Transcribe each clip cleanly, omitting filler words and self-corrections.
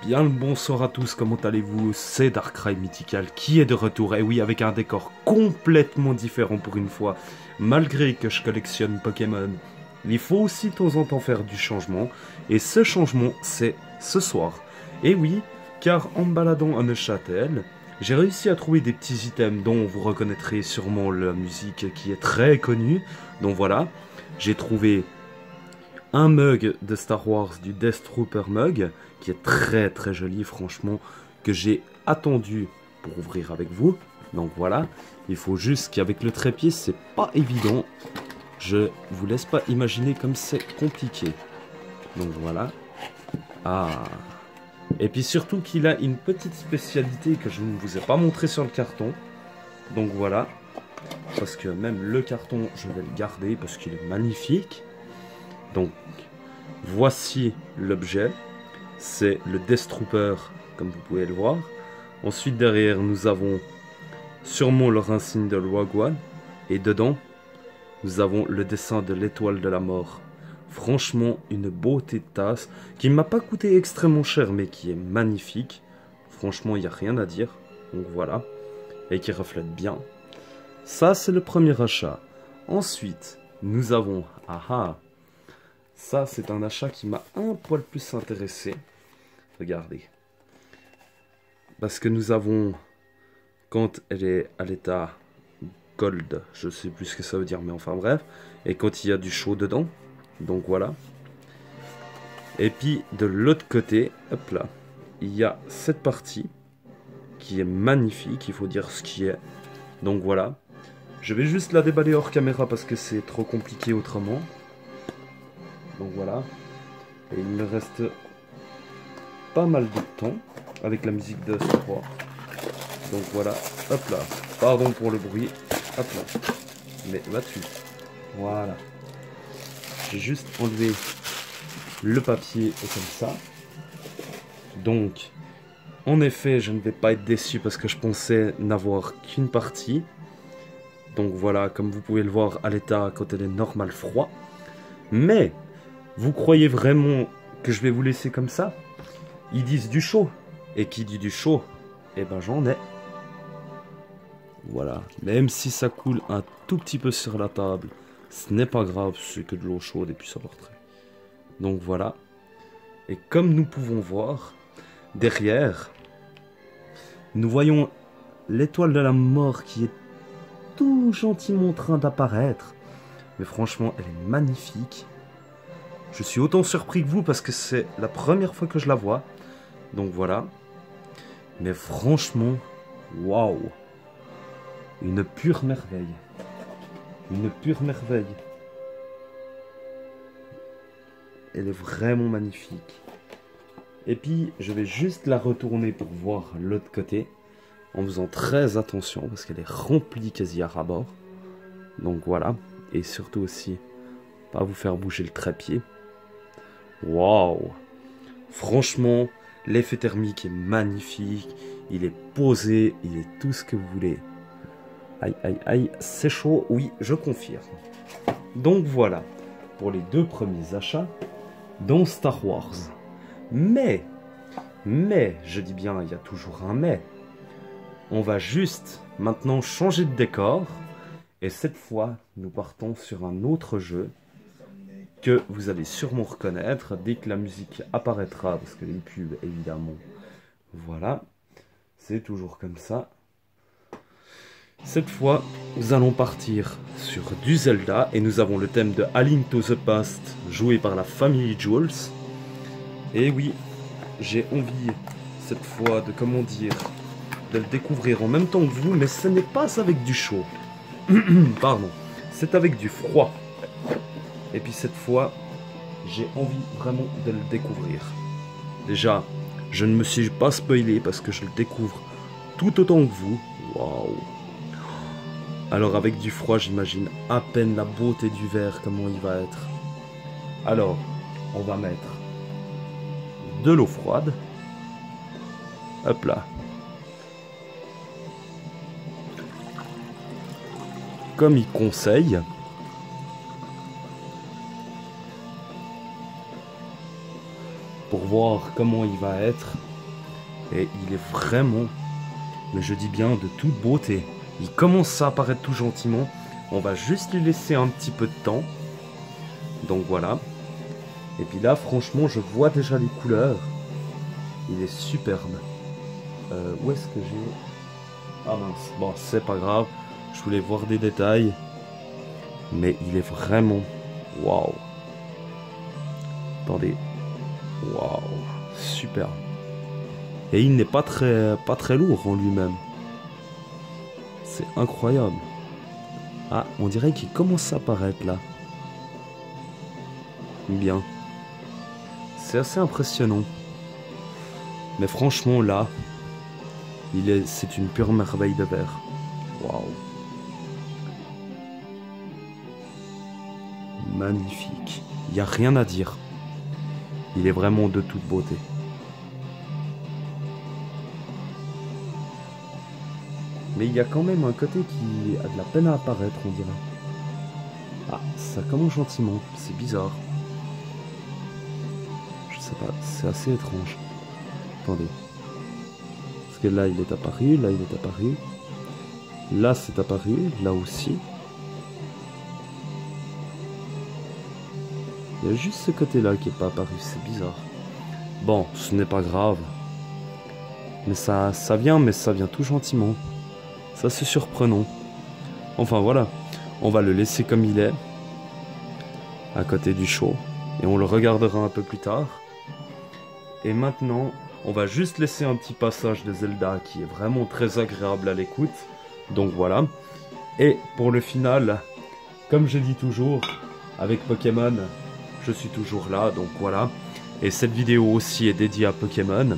Bien le bonsoir à tous, comment allez-vous? C'est Darkrai Mythical qui est de retour, et oui, avec un décor complètement différent pour une fois. Malgré que je collectionne Pokémon, il faut aussi de temps en temps faire du changement, et ce changement, c'est ce soir. Et oui, car en me baladant à Neuchâtel, j'ai réussi à trouver des petits items dont vous reconnaîtrez sûrement la musique qui est très connue. Donc voilà, j'ai trouvé un mug de Star Wars, du Death Trooper mug, qui est très très joli franchement, que j'ai attendu pour ouvrir avec vous. Donc voilà, il faut juste qu'avec le trépied c'est pas évident. Je vous laisse pas imaginer comme c'est compliqué. Donc voilà. Ah. Et puis surtout qu'il a une petite spécialité que je ne vous ai pas montré sur le carton. Donc voilà. Parce que même le carton, je vais le garder parce qu'il est magnifique. Donc, voici l'objet. C'est le Death Trooper, comme vous pouvez le voir. Ensuite, derrière, nous avons sûrement leur insigne de Rogue One. Et dedans, nous avons le dessin de l'étoile de la mort. Franchement, une beauté de tasse qui ne m'a pas coûté extrêmement cher, mais qui est magnifique. Franchement, il n'y a rien à dire. Donc voilà. Et qui reflète bien. Ça, c'est le premier achat. Ensuite, nous avons... Ça, c'est un achat qui m'a un poil plus intéressé. Regardez. Parce que nous avons, quand elle est à l'état gold, je sais plus ce que ça veut dire, mais enfin bref. Et quand il y a du chaud dedans. Donc voilà. Et puis, de l'autre côté, hop là, il y a cette partie qui est magnifique, il faut dire ce qui est. Donc voilà. Je vais juste la déballer hors caméra parce que c'est trop compliqué autrement. Donc voilà. Et il me reste pas mal de temps avec la musique de Star Wars. Donc voilà. Hop là. Pardon pour le bruit. Hop là. Mais là-dessus. Voilà. J'ai juste enlevé le papier comme ça. Donc, en effet, je ne vais pas être déçu parce que je pensais n'avoir qu'une partie. Donc voilà, comme vous pouvez le voir à l'état quand elle est normale froid. Mais... vous croyez vraiment que je vais vous laisser comme ça? Ils disent du chaud. Et qui dit du chaud? Eh ben j'en ai. Voilà. Même si ça coule un tout petit peu sur la table, ce n'est pas grave, c'est que de l'eau chaude et puis ça va rentrer. Donc voilà. Et comme nous pouvons voir, derrière, nous voyons l'étoile de la mort qui est tout gentiment en train d'apparaître. Mais franchement, elle est magnifique. Je suis autant surpris que vous parce que c'est la première fois que je la vois. Donc voilà. Mais franchement, waouh. Une pure merveille. Une pure merveille. Elle est vraiment magnifique. Et puis, je vais juste la retourner pour voir l'autre côté. En faisant très attention parce qu'elle est remplie quasi à ras-bord. Donc voilà. Et surtout aussi, pas vous faire bouger le trépied. Waouh! Franchement, l'effet thermique est magnifique. Il est posé, il est tout ce que vous voulez. Aïe, aïe, aïe, c'est chaud, oui, je confirme. Donc voilà, pour les deux premiers achats dans Star Wars. Mais, je dis bien, il y a toujours un mais. On va juste maintenant changer de décor. Et cette fois, nous partons sur un autre jeu que vous allez sûrement reconnaître dès que la musique apparaîtra, parce que les pubs, évidemment, voilà, c'est toujours comme ça. Cette fois, nous allons partir sur du Zelda, et nous avons le thème de A Link to the Past, joué par la famille Jules. Et oui, j'ai envie, cette fois, de, comment dire, de le découvrir en même temps que vous, mais ce n'est pas avec du chaud. Pardon, c'est avec du froid. Et puis cette fois, j'ai envie vraiment de le découvrir. Déjà, je ne me suis pas spoilé parce que je le découvre tout autant que vous. Waouh! Alors avec du froid, j'imagine à peine la beauté du verre, comment il va être. Alors, on va mettre de l'eau froide. Hop là. Comme il conseille. Pour voir comment il va être. Et il est vraiment, mais je dis bien de toute beauté. Il commence à apparaître tout gentiment. On va juste lui laisser un petit peu de temps. Donc voilà. Et puis là, franchement, je vois déjà les couleurs. Il est superbe. Où est-ce que j'ai... Ah mince, bon, c'est pas grave. Je voulais voir des détails. Mais il est vraiment... Waouh. Attendez. Waouh. Superbe. Et il n'est pas très lourd en lui-même. C'est incroyable. Ah, on dirait qu'il commence à apparaître là. Bien. C'est assez impressionnant. Mais franchement là, c'est une pure merveille de verre. Waouh. Magnifique. Il n'y a rien à dire. Il est vraiment de toute beauté. Mais il y a quand même un côté qui a de la peine à apparaître, on dirait. Ah, ça commence gentiment. C'est bizarre. Je sais pas, c'est assez étrange. Attendez. Parce que là, il est apparu, là, il est apparu. Là, c'est apparu, là aussi. Il y a juste ce côté-là qui n'est pas apparu, c'est bizarre. Bon, ce n'est pas grave. Mais ça vient, mais ça vient tout gentiment. Ça, c'est surprenant. Enfin, voilà. On va le laisser comme il est. À côté du show. Et on le regardera un peu plus tard. Et maintenant, on va juste laisser un petit passage de Zelda qui est vraiment très agréable à l'écoute. Donc voilà. Et pour le final, comme je dis toujours, avec Pokémon, je suis toujours là. Donc voilà. Et cette vidéo aussi est dédiée à Pokémon.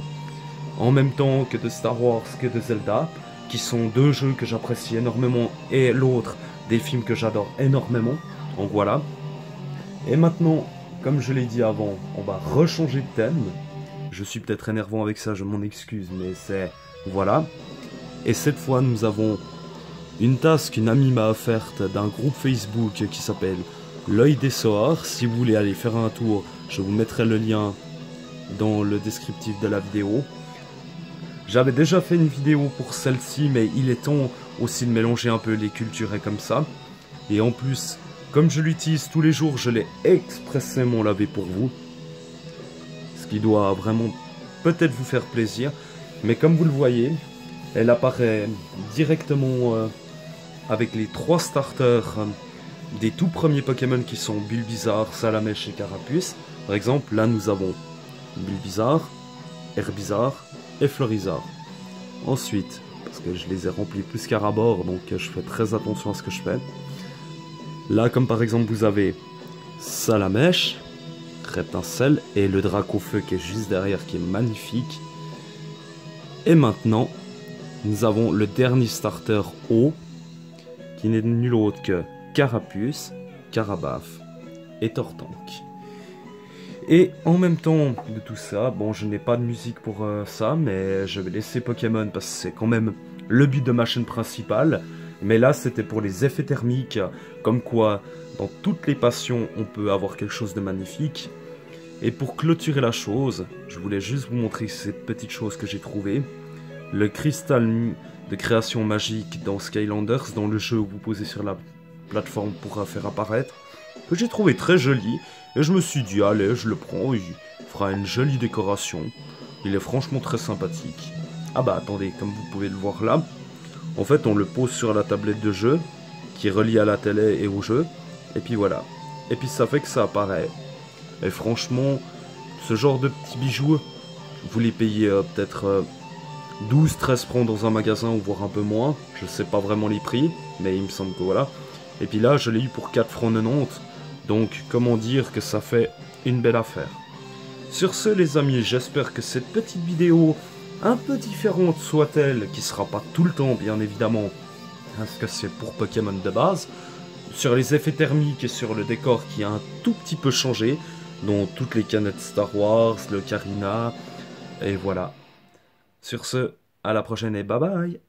En même temps que de Star Wars que de Zelda. Qui sont deux jeux que j'apprécie énormément. Et l'autre, des films que j'adore énormément. Donc voilà. Et maintenant, comme je l'ai dit avant, on va rechanger de thème. Je suis peut-être énervant avec ça, je m'en excuse, mais c'est... Voilà. Et cette fois, nous avons une tasse qu'une amie m'a offerte d'un groupe Facebook qui s'appelle L'Œil des Soars. Si vous voulez aller faire un tour, je vous mettrai le lien dans le descriptif de la vidéo. J'avais déjà fait une vidéo pour celle-ci, mais il est temps aussi de mélanger un peu les cultures et comme ça. Et en plus, comme je l'utilise tous les jours, je l'ai expressément lavé pour vous. Ce qui doit vraiment peut-être vous faire plaisir. Mais comme vous le voyez, elle apparaît directement avec les 3 starters des tout premiers Pokémon qui sont Bulbizarre, Salamèche et Carapuce. Par exemple, là nous avons Bulbizarre, Herbizarre et Florizarre. Ensuite, parce que je les ai remplis plus qu'à rabord, donc je fais très attention à ce que je fais. Là, comme par exemple, vous avez Salamèche, Reptincelle et le Dracofeu qui est juste derrière, qui est magnifique. Et maintenant, nous avons le dernier starter eau, qui n'est nul autre que Carapuce, Carabaf et Tortank. Et en même temps de tout ça, bon, je n'ai pas de musique pour ça, mais je vais laisser Pokémon parce que c'est quand même le but de ma chaîne principale. Mais là, c'était pour les effets thermiques, comme quoi, dans toutes les passions, on peut avoir quelque chose de magnifique. Et pour clôturer la chose, je voulais juste vous montrer cette petite chose que j'ai trouvée. Le cristal de création magique dans Skylanders, dans le jeu où vous posez sur la plateforme pour faire apparaître, que j'ai trouvé très joli. Et je me suis dit, allez, je le prends, il fera une jolie décoration. Il est franchement très sympathique. Ah bah attendez, comme vous pouvez le voir là, en fait on le pose sur la tablette de jeu, qui est reliée à la télé et au jeu. Et puis voilà. Et puis ça fait que ça apparaît. Et franchement, ce genre de petits bijoux, vous les payez peut-être 12-13 francs dans un magasin ou voire un peu moins. Je sais pas vraiment les prix, mais il me semble que voilà. Et puis là, je l'ai eu pour 4 francs 90. Donc, comment dire que ça fait une belle affaire. Sur ce, les amis, j'espère que cette petite vidéo, un peu différente soit-elle, qui sera pas tout le temps, bien évidemment, parce que c'est pour Pokémon de base, sur les effets thermiques et sur le décor qui a un tout petit peu changé, dont toutes les canettes Star Wars, le Karina, et voilà. Sur ce, à la prochaine et bye bye.